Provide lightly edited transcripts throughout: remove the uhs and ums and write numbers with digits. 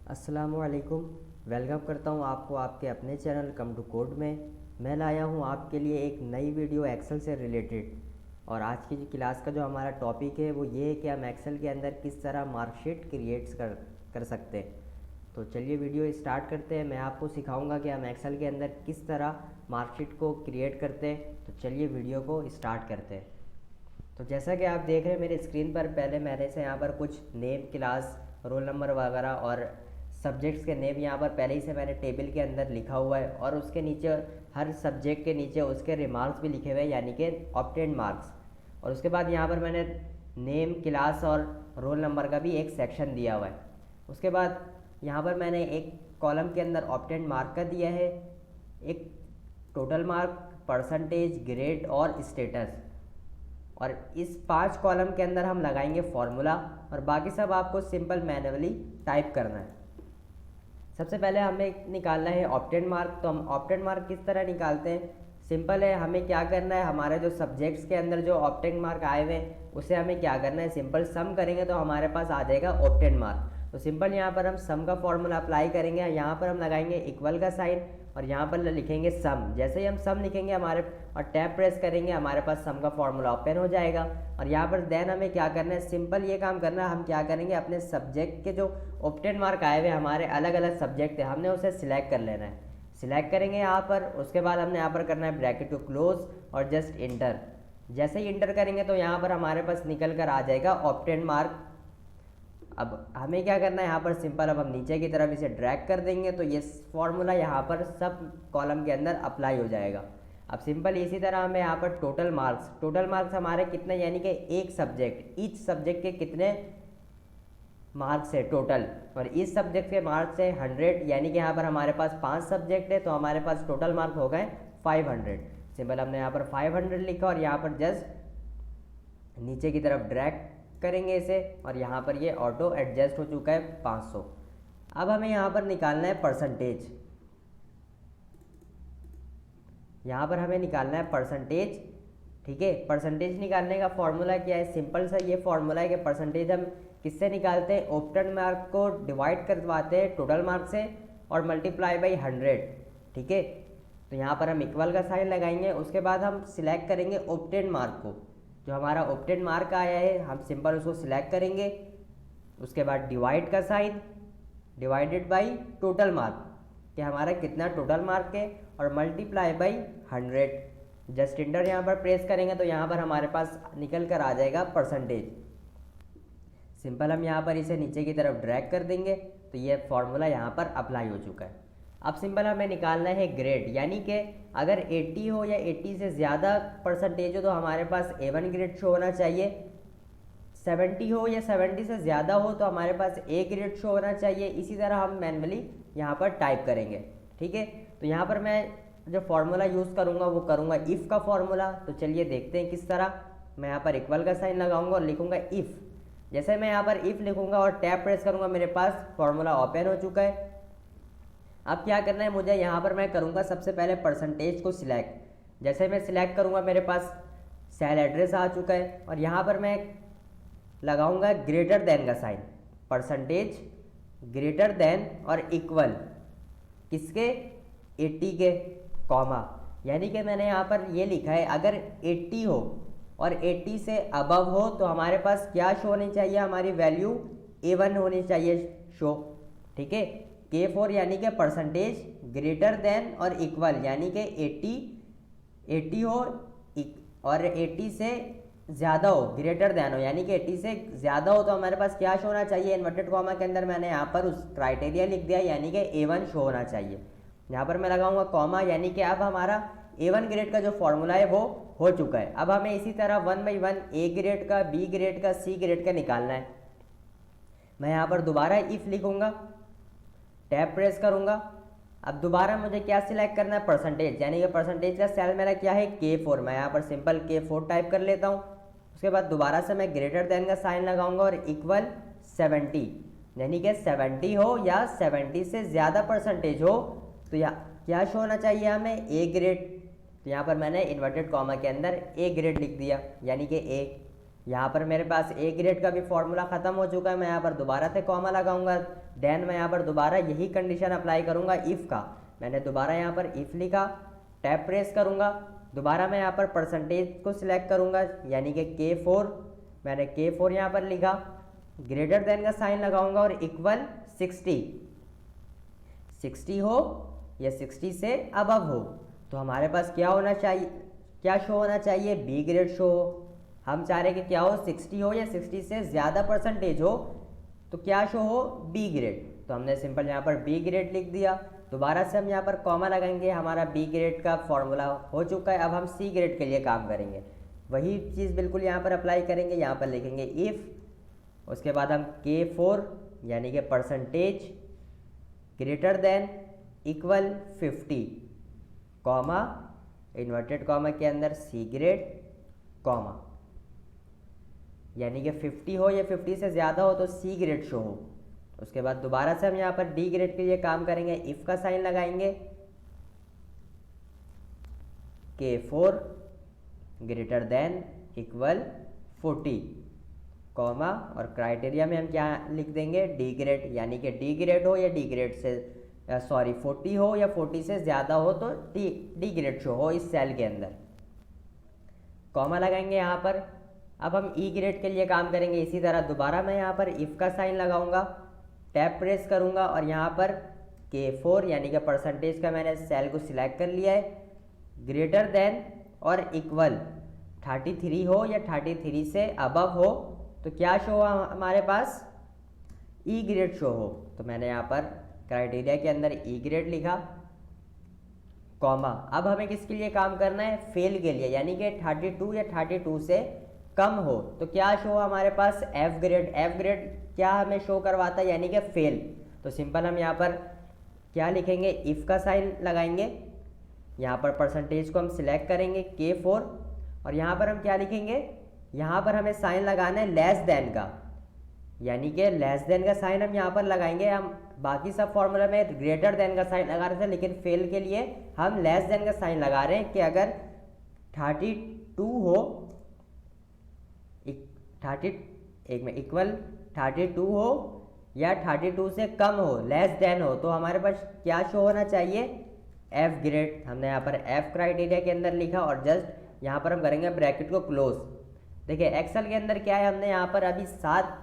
अस्सलामुअलैकुम। वेलकम करता हूं आपको आपके अपने चैनल कम टू कोड में। मैं लाया हूं आपके लिए एक नई वीडियो एक्सेल से रिलेटेड। और आज की क्लास का जो हमारा टॉपिक है वो ये है कि हम एक्सेल के अंदर किस तरह मार्कशीट क्रिएट्स कर सकते हैं। तो चलिए वीडियो स्टार्ट करते हैं। मैं आपको सिखाऊंगा कि हम एक्सेल के अंदर किस तरह मार्कशीट को क्रिएट करते हैं। तो चलिए वीडियो को स्टार्ट करते हैं। तो जैसा कि आप देख रहे हैं मेरे स्क्रीन पर, पहले मैंने से यहाँ पर कुछ नेम, क्लास, रोल नंबर वगैरह और सब्जेक्ट्स के नेम यहाँ पर पहले ही से मैंने टेबल के अंदर लिखा हुआ है। और उसके नीचे हर सब्जेक्ट के नीचे उसके रिमार्क्स भी लिखे हुए हैं, यानी कि ऑब्टेन्ड मार्क्स। और उसके बाद यहाँ पर मैंने नेम, क्लास और रोल नंबर का भी एक सेक्शन दिया हुआ है। उसके बाद यहाँ पर मैंने एक कॉलम के अंदर ऑब्टेन्ड मार्क का दिया है, एक टोटल मार्क, परसेंटेज, ग्रेड और स्टेटस। और इस 5 कॉलम के अंदर हम लगाएंगे फॉर्मूला और बाकी सब आपको सिंपल मैन्युअली टाइप करना है। सबसे पहले हमें निकालना है ऑब्टेन्ड मार्क। तो हम ऑब्टेन्ड मार्क किस तरह निकालते हैं? सिंपल है, हमें क्या करना है, हमारे जो सब्जेक्ट्स के अंदर जो ऑब्टेन्ड मार्क आए हुए हैं उसे हमें क्या करना है, सिंपल सम करेंगे तो हमारे पास आ जाएगा ऑब्टेन्ड मार्क। तो सिंपल यहाँ पर हम सम का फॉर्मूला अप्लाई करेंगे। यहाँ पर हम लगाएंगे इक्वल का साइन और यहाँ पर लिखेंगे सम। जैसे ही हम सम लिखेंगे हमारे और टैब प्रेस करेंगे, हमारे पास सम का फॉर्मूला ओपन हो जाएगा। और यहाँ पर देन हमें क्या करना है, सिंपल ये काम करना है। हम क्या करेंगे, अपने सब्जेक्ट के जो ऑब्टेन्ड मार्क आए हुए हमारे अलग अलग सब्जेक्ट है, हमने उसे सिलेक्ट कर लेना है। सिलेक्ट करेंगे यहाँ पर, उसके बाद हमने यहाँ पर करना है ब्रैकेट को क्लोज और जस्ट इंटर। जैसे ही इंटर करेंगे तो यहाँ पर हमारे पास निकल कर आ जाएगा ऑब्टेन्ड मार्क। अब हमें क्या करना है, यहाँ पर सिंपल अब हम नीचे की तरफ इसे ड्रैग कर देंगे तो ये फॉर्मूला यहाँ पर सब कॉलम के अंदर अप्लाई हो जाएगा। अब सिंपल इसी तरह हमें यहाँ पर टोटल मार्क्स हमारे कितने, यानी कि एक सब्जेक्ट, ईच सब्जेक्ट के कितने मार्क्स है टोटल, और इस सब्जेक्ट के मार्क्स है 100, यानी कि यहाँ पर हमारे पास 5 सब्जेक्ट है तो हमारे पास टोटल मार्क हो गए 500। सिंपल हमने यहाँ पर 500 लिखा और यहाँ पर जस्ट नीचे की तरफ ड्रैग करेंगे इसे और यहाँ पर ये ऑटो एडजस्ट हो चुका है 500। अब हमें यहाँ पर निकालना है परसेंटेज। यहाँ पर हमें निकालना है परसेंटेज, ठीक है। परसेंटेज निकालने का फॉर्मूला क्या है, सिंपल सा ये फॉर्मूला है कि परसेंटेज हम किससे निकालते हैं, ऑब्टेन्ड मार्क को डिवाइड करवाते हैं टोटल मार्क से और मल्टीप्लाई बाई 100, ठीक है। तो यहाँ पर हम इक्वल का साइन लगाएंगे। उसके बाद हम सिलेक्ट करेंगे ऑब्टेन्ड मार्क को, जो हमारा ऑब्टेन्ड मार्क आया है हम सिंपल उसको सिलेक्ट करेंगे। उसके बाद डिवाइड का sign, divided by total mark कि हमारा कितना टोटल मार्क है, और मल्टीप्लाई बाई 100। जस्ट इंटर यहाँ पर प्रेस करेंगे तो यहाँ पर हमारे पास निकल कर आ जाएगा परसेंटेज। सिंपल हम यहाँ पर इसे नीचे की तरफ ड्रैग कर देंगे तो ये फॉर्मूला यहाँ पर अप्लाई हो चुका है। अब सिंपल हमें निकालना है ग्रेड, यानी कि अगर 80 हो या 80 से ज़्यादा परसेंटेज हो तो हमारे पास A1 ग्रेड शो होना चाहिए। 70 हो या 70 से ज़्यादा हो तो हमारे पास A ग्रेड शो होना चाहिए। इसी तरह हम मैन्युअली यहाँ पर टाइप करेंगे, ठीक है। तो यहाँ पर मैं जो फॉर्मूला यूज़ करूँगा वो करूँगा इफ़ का फॉर्मूला। तो चलिए देखते हैं किस तरह। मैं यहाँ पर इक्वल का साइन लगाऊंगा और लिखूँगा इफ़। जैसे मैं यहाँ पर इफ़ लिखूँगा और टैब प्रेस करूँगा, मेरे पास फॉर्मूला ओपन हो चुका है। अब क्या करना है मुझे, यहाँ पर मैं करूँगा सबसे पहले परसेंटेज को सिलेक्ट। जैसे मैं सिलेक्ट करूँगा मेरे पास सेल एड्रेस आ चुका है और यहाँ पर मैं लगाऊंगा ग्रेटर देन का साइन, परसेंटेज ग्रेटर देन और इक्वल किसके, 80 के, कॉमा। यानी कि मैंने यहाँ पर ये लिखा है अगर 80 हो और 80 से अबव हो तो हमारे पास क्या शो होनी चाहिए, हमारी वैल्यू A1 होनी चाहिए शो, ठीक है। K4 यानी कि परसेंटेज ग्रेटर देन और इक्वल, यानी कि 80 हो और 80 से ज़्यादा हो, ग्रेटर देन हो, यानी कि 80 से ज़्यादा हो तो हमारे पास क्या शो होना चाहिए, इन्वर्टेड कॉमा के अंदर मैंने यहाँ पर उस क्राइटेरिया लिख दिया, यानी कि A1 शो होना चाहिए। यहाँ पर मैं लगाऊंगा कॉमा, यानी कि अब हमारा A1 ग्रेड का जो फॉर्मूला है वो हो चुका है। अब हमें इसी तरह 1 बाई 1 A ग्रेड का, B ग्रेड का, C ग्रेड का निकालना है। मैं यहाँ पर दोबारा इफ़ लिखूंगा, टैब प्रेस करूंगा। अब दोबारा मुझे क्या सिलेक्ट करना है, परसेंटेज, यानी कि परसेंटेज का सेल मेरा क्या है, K4। मैं यहाँ पर सिंपल K4 टाइप कर लेता हूँ। उसके बाद दोबारा से मैं ग्रेटर देन का साइन लगाऊंगा और इक्वल 70, यानी कि 70 हो या 70 से ज़्यादा परसेंटेज हो तो क्या शो होना चाहिए हमें, A ग्रेड। तो यहाँ पर मैंने इन्वर्टेड कॉमा के अंदर A ग्रेड लिख दिया, यानी कि A। यहाँ पर मेरे पास ए ग्रेड का भी फॉर्मूला ख़त्म हो चुका है, मैं यहाँ पर दोबारा से कॉमा लगाऊंगा, देन मैं यहाँ पर दोबारा यही कंडीशन अप्लाई करूँगा इफ़ का। मैंने दोबारा यहाँ पर इफ़ लिखा, टैब प्रेस करूँगा, दोबारा मैं यहाँ पर परसेंटेज को सिलेक्ट करूँगा यानी कि K4, मैंने K4 यहाँ पर लिखा, ग्रेटर देन का साइन लगाऊंगा और इक्वल 60 हो या 60 से अबव हो। तो हमारे पास क्या होना चाहिए, क्या शो होना चाहिए, बी ग्रेड शो हो। हम चाह रहे हैं कि क्या हो, 60 हो या 60 से ज़्यादा परसेंटेज हो, तो क्या शो हो, बी ग्रेड। तो हमने सिंपल यहाँ पर बी ग्रेड लिख दिया, दोबारा से हम यहाँ पर कॉमा लगाएंगे, हमारा बी ग्रेड का फॉर्मूला हो चुका है। अब हम सी ग्रेड के लिए काम करेंगे, वही चीज़ बिल्कुल यहाँ पर अप्लाई करेंगे। यहाँ पर लिखेंगे इफ़, उसके बाद हम K4 यानी कि percentage greater than equal 50, comma, inverted comma के अंदर सी ग्रेड, कॉमा, यानी कि 50 हो या 50 से ज़्यादा हो तो सी ग्रेड शो हो। उसके बाद दोबारा से हम यहाँ पर डी ग्रेड के लिए काम करेंगे, इफ़ का साइन लगाएंगे, K4 greater than equal 40, comma, और क्राइटेरिया में हम क्या लिख देंगे, डी ग्रेड, यानी कि डी ग्रेड हो या डी ग्रेड से 40 हो या 40 से ज़्यादा हो तो डी ग्रेड शो हो इस सेल के अंदर, कॉमा लगाएंगे यहाँ पर। अब हम ई ग्रेड के लिए काम करेंगे, इसी तरह दोबारा मैं यहाँ पर इफ़ का साइन लगाऊंगा, टैब प्रेस करूँगा और यहाँ पर K4 यानी कि परसेंटेज का मैंने सेल को सिलेक्ट कर लिया है, ग्रेटर देन और इक्वल 33 हो या 33 से अबव हो तो क्या शो हो हमारे पास, ई ग्रेड शो हो। तो मैंने यहाँ पर क्राइटेरिया के अंदर ई ग्रेड लिखा, कॉमा। अब हमें किसके लिए काम करना है, फेल के लिए, यानी कि 32 या 32 से कम हो तो क्या शो हमारे पास, एफ ग्रेड। एफ ग्रेड क्या हमें शो करवाता है, यानी कि फेल। तो सिंपल हम यहाँ पर क्या लिखेंगे, इफ़ का साइन लगाएंगे, यहाँ पर परसेंटेज को हम सिलेक्ट करेंगे K4 और यहाँ पर हम क्या लिखेंगे, यहाँ पर हमें साइन लगाना है लेस देन का, यानी कि लेस देन का साइन हम यहाँ पर लगाएंगे। हम बाकी सब फॉर्मूला में ग्रेटर देन का साइन लगा रहे थे, लेकिन फेल के लिए हम लेस देन का साइन लगा रहे हैं कि अगर 32 हो, 32 हो या 32 से कम हो, लेस देन हो, तो हमारे पास क्या शो होना चाहिए, एफ ग्रेड। हमने यहाँ पर एफ क्राइटेरिया के अंदर लिखा और जस्ट यहाँ पर हम करेंगे ब्रैकेट को क्लोज। देखिए एक्सेल के अंदर क्या है, हमने यहाँ पर अभी 7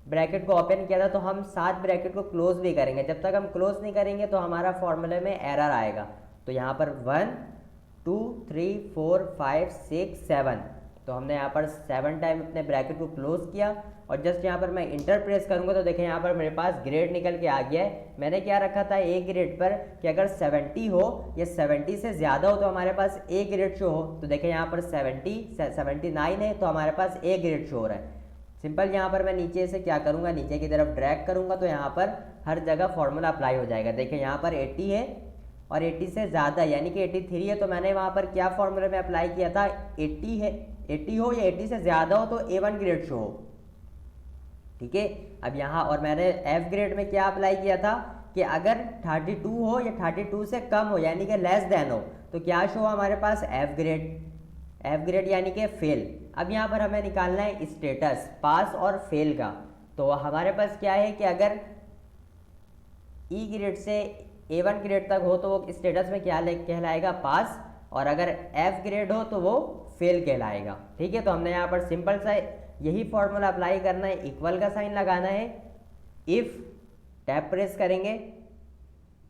ब्रैकेट को ओपन किया था, तो हम 7 ब्रैकेट को क्लोज भी करेंगे। जब तक हम क्लोज नहीं करेंगे तो हमारा फॉर्मूले में एरर आएगा। तो यहाँ पर 1 2 3 4 5 6 7, तो हमने यहाँ पर 7 टाइम अपने ब्रैकेट को क्लोज किया और जस्ट यहाँ पर मैं इंटर प्रेस करूँगा तो देखें यहाँ पर मेरे पास ग्रेड निकल के आ गया है। मैंने क्या रखा था ए ग्रेड पर कि अगर 70 हो या 70 से ज़्यादा हो तो हमारे पास ए ग्रेड शो हो। तो देखें यहाँ पर 79 है तो हमारे पास ए ग्रेड शो हो रहा है। सिंपल यहाँ पर मैं नीचे से क्या करूँगा, नीचे की तरफ ड्रैग करूँगा तो यहाँ पर हर जगह फॉर्मूला अप्लाई हो जाएगा। देखिए यहाँ पर 80 है और 80 से ज़्यादा यानी कि 83 है, तो मैंने वहाँ पर क्या फॉर्मूले में अप्लाई किया था, 80 है, 80 हो या 80 से ज़्यादा हो तो A1 ग्रेड शो हो। ठीक है, अब यहाँ और मैंने F ग्रेड में क्या अप्लाई किया था कि अगर 32 हो या 32 से कम हो यानी कि लेस देन हो तो क्या शो हमारे पास, F ग्रेड। F ग्रेड यानी कि फेल। अब यहाँ पर हमें निकालना है स्टेटस पास और फेल का। तो हमारे पास क्या है कि अगर ई ग्रेड से A1 ग्रेड तक हो तो वो स्टेटस में क्या कहलाएगा, पास, और अगर F ग्रेड हो तो वो फेल कहलाएगा। ठीक है, तो हमने यहाँ पर सिंपल सा यही फॉर्मूला अप्लाई करना है, इक्वल का साइन लगाना है, इफ़, टैब प्रेस करेंगे,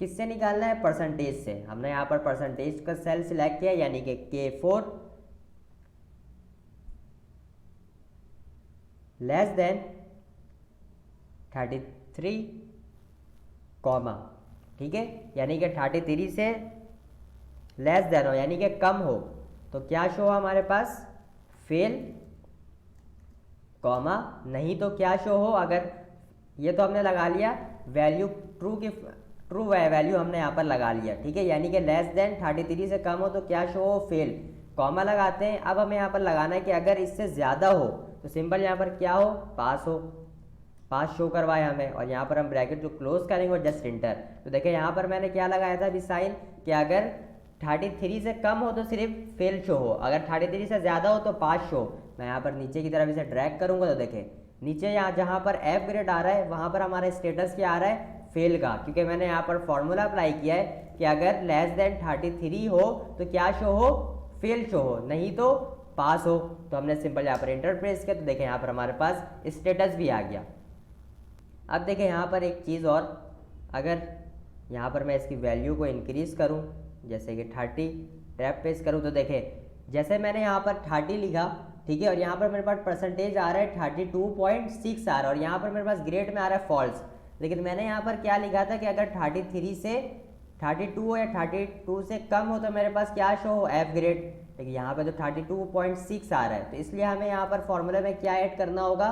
किससे निकालना है, परसेंटेज से। हमने यहाँ पर परसेंटेज का सेल सिलेक्ट किया यानी कि K4 लेस देन 33 कॉमा, ठीक है, यानी कि 33 से लेस देन हो यानी कि कम हो तो क्या शो हमारे पास, फेल, कॉमा, नहीं तो क्या शो हो, अगर ये तो हमने लगा लिया वैल्यू ट्रू वैल्यू हमने यहाँ पर लगा लिया। ठीक है, यानी कि लेस देन 33 से कम हो तो क्या शो हो, फेल, कॉमा लगाते हैं। अब हमें यहाँ पर लगाना है कि अगर इससे ज़्यादा हो तो सिंपल यहाँ पर क्या हो, पास हो, पास शो करवाया हमें, और यहाँ पर हम ब्रैकेट को क्लोज करेंगे और जस्ट इंटर। तो देखिए यहाँ पर मैंने क्या लगाया था अभी साइन कि अगर 33 से कम हो तो सिर्फ फेल शो हो, अगर 33 से ज़्यादा हो तो पास शो। मैं यहाँ पर नीचे की तरफ इसे ड्रैग करूँगा तो देखें नीचे यहाँ जहाँ पर एफ ग्रेड आ रहा है वहाँ पर हमारा स्टेटस क्या आ रहा है, फेल का, क्योंकि मैंने यहाँ पर फॉर्मूला अप्लाई किया है कि अगर लेस देन 33 हो तो क्या शो हो, फेल शो हो, नहीं तो पास हो। तो हमने सिंपल यहाँ पर इंटर प्रेस किया तो देखें यहाँ पर हमारे पास स्टेटस भी आ गया। अब देखें यहाँ पर एक चीज़ और, अगर यहाँ पर मैं इसकी वैल्यू को इंक्रीज़ करूँ जैसे कि 30 टैप पेस्ट करूँ तो देखें जैसे मैंने यहाँ पर 30 लिखा, ठीक है, और यहाँ पर मेरे पास परसेंटेज आ रहा है 32.6 आ रहा है और यहाँ पर मेरे पास ग्रेड में आ रहा है फॉल्स। लेकिन मैंने यहाँ पर क्या लिखा था कि अगर 33 से 32 हो या 32 से कम हो तो मेरे पास क्या शो हो, एफ ग्रेड। लेकिन यहाँ पे तो 32.6 आ रहा है, तो इसलिए हमें यहाँ पर फॉर्मूले में क्या ऐड करना होगा,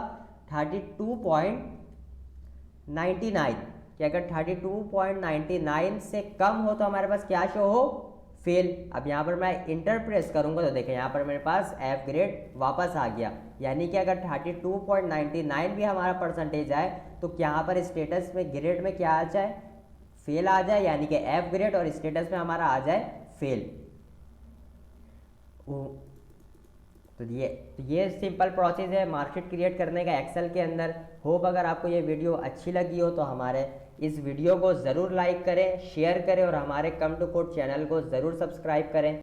32.99, कि अगर 32.99 से कम हो तो हमारे पास क्या शो हो, फेल। अब यहाँ पर मैं इंटर प्रेस करूँगा तो देखें यहाँ पर मेरे पास एफ ग्रेड वापस आ गया, यानी कि अगर 32.99 भी हमारा परसेंटेज आए तो यहाँ पर स्टेटस में ग्रेड में क्या आ जाए, फेल आ जाए, यानी कि एफ ग्रेड, और स्टेटस में हमारा आ जाए फेल। तो ये सिंपल प्रोसेस है मार्कशीट क्रिएट करने का एक्सेल के अंदर। होप अगर आपको ये वीडियो अच्छी लगी हो तो हमारे इस वीडियो को ज़रूर लाइक करें, शेयर करें और हमारे कम टू कोड चैनल को ज़रूर सब्सक्राइब करें।